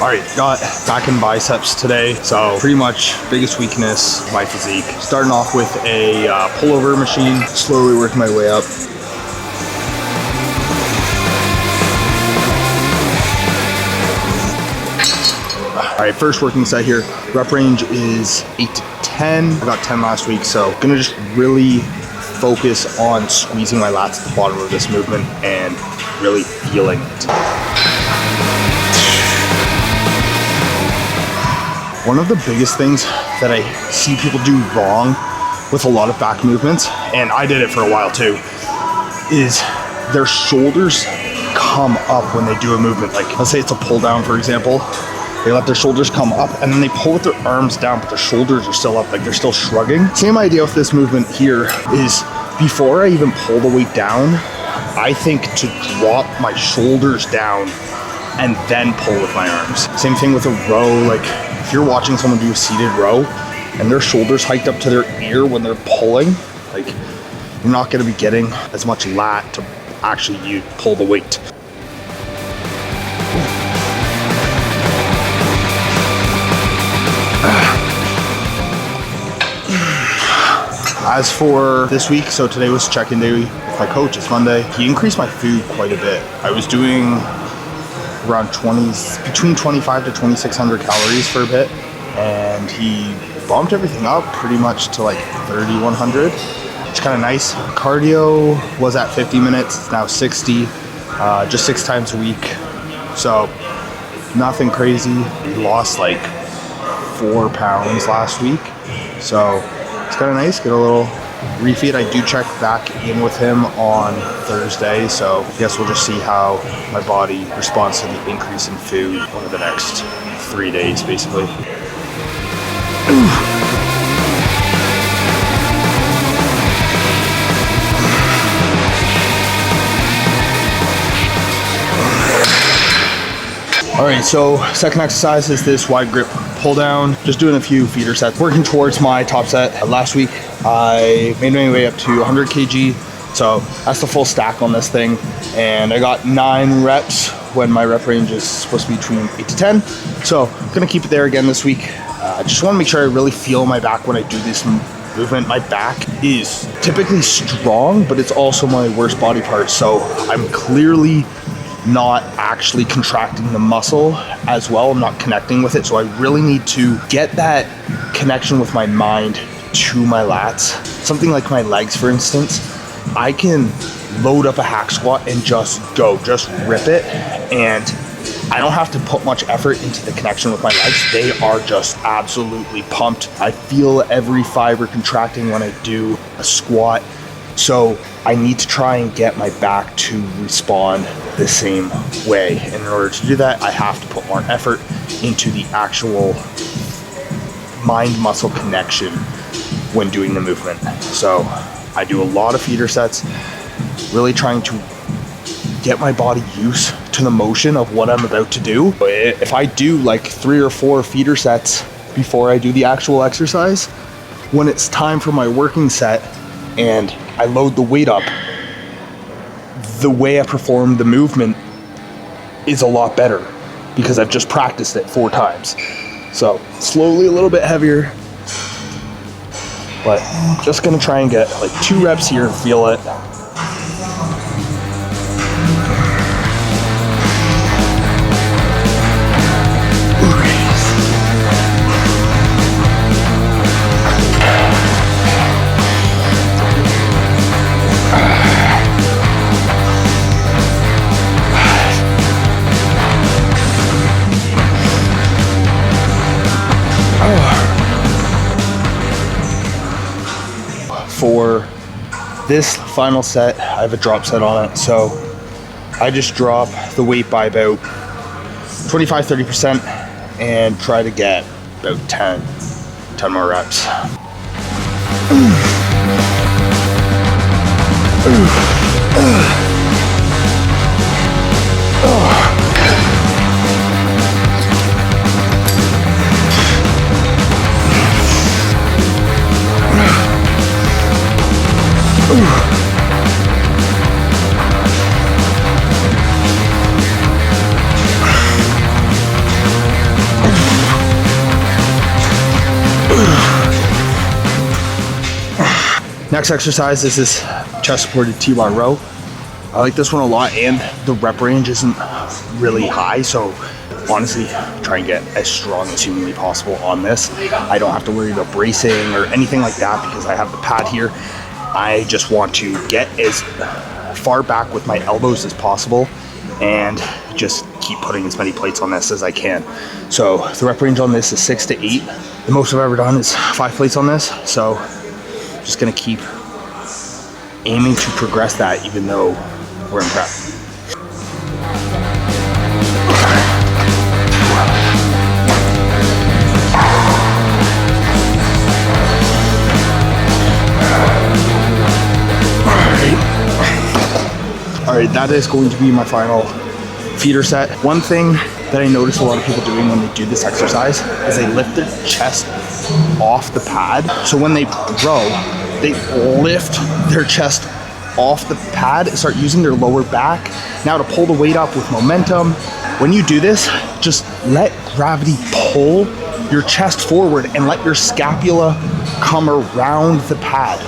All right, got back in biceps today. So pretty much biggest weakness, my physique. Starting off with a pullover machine, slowly working my way up. All right, first working set here. Rep range is 8 to 10. I got 10 last week, so gonna just really focus on squeezing my lats at the bottom of this movement and really feeling it. One of the biggest things that I see people do wrong with a lot of back movements, and I did it for a while too, is their shoulders come up when they do a movement. Like let's say it's a pull down, for example. They let their shoulders come up and then they pull with their arms down, but their shoulders are still up, like they're still shrugging. Same idea with this movement here is before I even pull the weight down, I think to drop my shoulders down and then pull with my arms. Same thing with a row. Like if you're watching someone do a seated row and their shoulders hiked up to their ear when they're pulling, like you're not gonna be getting as much lat to actually you pull the weight. As for this week, so today was check-in day with my coach, it's Monday. He increased my food quite a bit. I was doing around between 25 to 2,600 calories for a bit, and he bumped everything up pretty much to like 3,100. It's kind of nice. Cardio was at 50 minutes, it's now 60, just 6 times a week. So nothing crazy. We lost like 4 pounds last week. So it's kind of nice, get a little refeed. I do check back in with him on Thursday, so I guess we'll just see how my body responds to the increase in food over the next 3 days, basically. All right, so second exercise is this wide grip pull down. Just doing a few feeder sets, working towards my top set. Last week, I made my way up to 100 kg. So that's the full stack on this thing. And I got 9 reps when my rep range is supposed to be between 8 to 10. So I'm gonna keep it there again this week. I just wanna make sure I really feel my back when I do this movement. My back is typically strong, but it's also my worst body part. So I'm clearly not actually contracting the muscle as well. I'm not connecting with it. So I really need to get that connection with my mind to my lats. Something like my legs, for instance, I can load up a hack squat and just go, just rip it. And I don't have to put much effort into the connection with my legs. They are just absolutely pumped. I feel every fiber contracting when I do a squat. So I need to try and get my back to respond the same way. And in order to do that, I have to put more effort into the actual mind-muscle connection when doing the movement. So I do a lot of feeder sets, really trying to get my body used to the motion of what I'm about to do. If I do like 3 or 4 feeder sets before I do the actual exercise, when it's time for my working set and I load the weight up, the way I perform the movement is a lot better because I've just practiced it 4 times. So slowly a little bit heavier, but just gonna try and get like 2 reps here and feel it. For this final set, I have a drop set on it. So I just drop the weight by about 25-30% and try to get about 10 more reps. Next exercise is this chest supported T-bar row. I like this one a lot, and the rep range isn't really high, so honestly, try and get as strong as humanly possible on this. I don't have to worry about bracing or anything like that because I have the pad here. I just want to get as far back with my elbows as possible and just keep putting as many plates on this as I can. So the rep range on this is 6 to 8. The most I've ever done is 5 plates on this. So just gonna keep aiming to progress that even though we're in prep. All right, that is going to be my final feeder set. One thing that I notice a lot of people doing when they do this exercise is they lift their chest off the pad. So when they row, they lift their chest off the pad and start using their lower back. Now to pull the weight up with momentum. When you do this, just let gravity pull your chest forward and let your scapula come around the pad.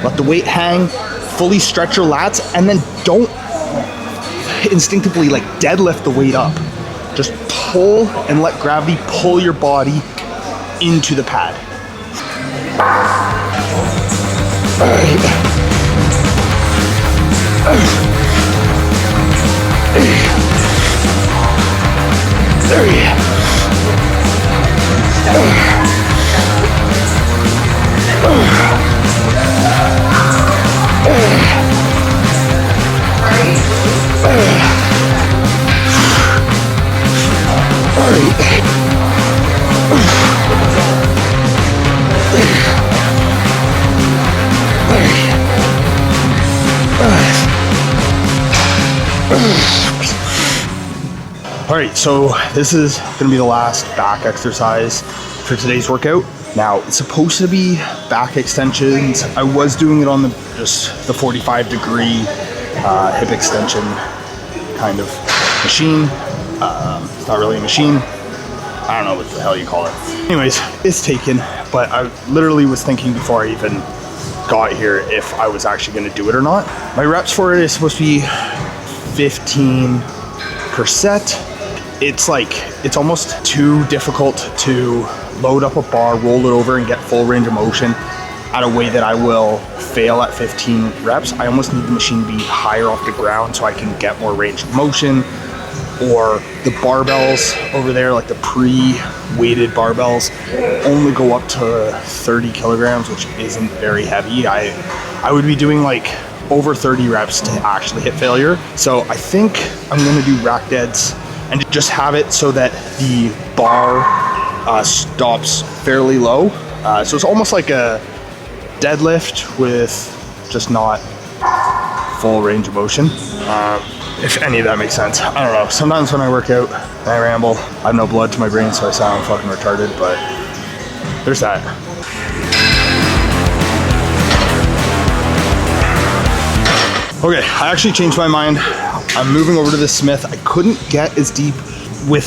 Let the weight hang, fully stretch your lats, and then don't instinctively like deadlift the weight up. Just pull and let gravity pull your body into the pad. All right. All right, so this is gonna be the last back exercise for today's workout. Now, it's supposed to be back extensions. I was doing it on the 45-degree hip extension kind of machine. It's not really a machine. I don't know what the hell you call it. Anyways, it's taken, but I literally was thinking before I even got here if I was actually gonna do it or not. My reps for it is supposed to be 15 per set. It's almost too difficult to load up a bar, roll it over, and get full range of motion at a way that I will fail at 15 reps. I almost need the machine to be higher off the ground so I can get more range of motion. Or the barbells over there, like the pre-weighted barbells, only go up to 30 kilograms, which isn't very heavy. I would be doing like over 30 reps to actually hit failure. So I think I'm gonna do rack deads and just have it so that the bar stops fairly low. So it's almost like a deadlift with just not full range of motion. If any of that makes sense. I don't know. Sometimes when I work out and I ramble, I have no blood to my brain, so I sound fucking retarded, but there's that. Okay, I actually changed my mind. I'm moving over to the Smith. I couldn't get as deep with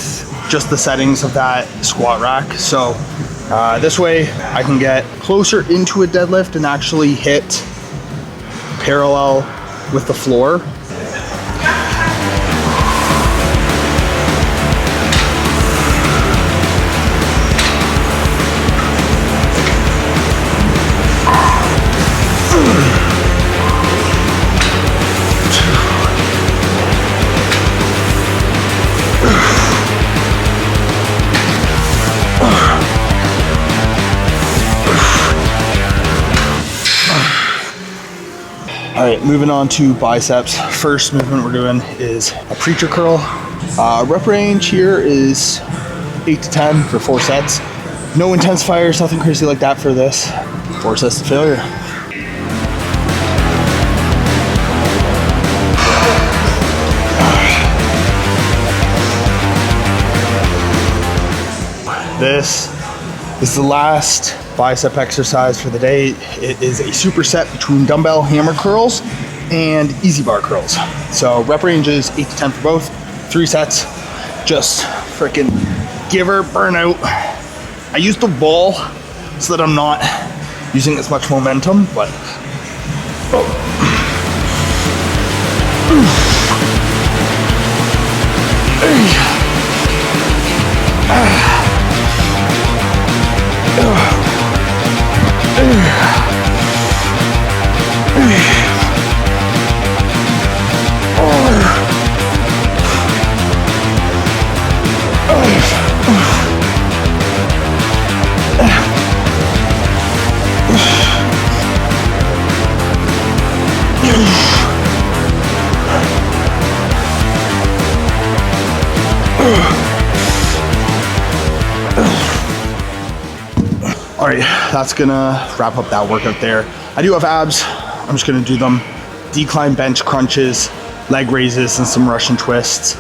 just the settings of that squat rack. So this way I can get closer into a deadlift and actually hit parallel with the floor. All right, moving on to biceps. First movement we're doing is a preacher curl. Rep range here is 8 to 10 for 4 sets. No intensifiers, nothing crazy like that for this. 4 sets to failure. This is the last bicep exercise for the day. It is a superset between dumbbell hammer curls and easy bar curls. So rep range is 8 to 10 for both, 3 sets. Just freaking give her burnout. I use the ball so that I'm not using as much momentum, but All right, that's gonna wrap up that workout there. I do have abs. I'm just gonna do them. Decline bench crunches, leg raises, and some Russian twists.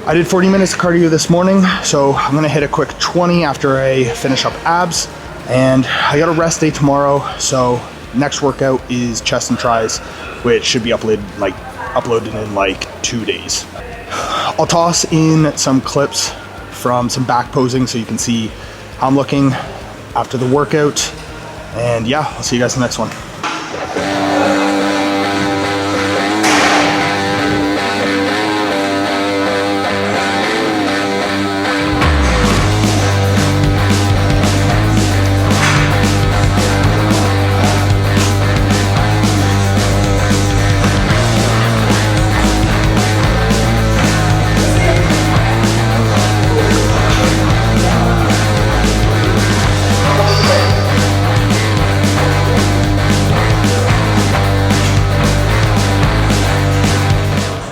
I did 40 minutes of cardio this morning, so I'm gonna hit a quick 20 after I finish up abs. And I got a rest day tomorrow, so next workout is chest and tris, which should be uploaded in like 2 days. I'll toss in some clips from some back posing so you can see how I'm looking after the workout. And yeah, I'll see you guys in the next one.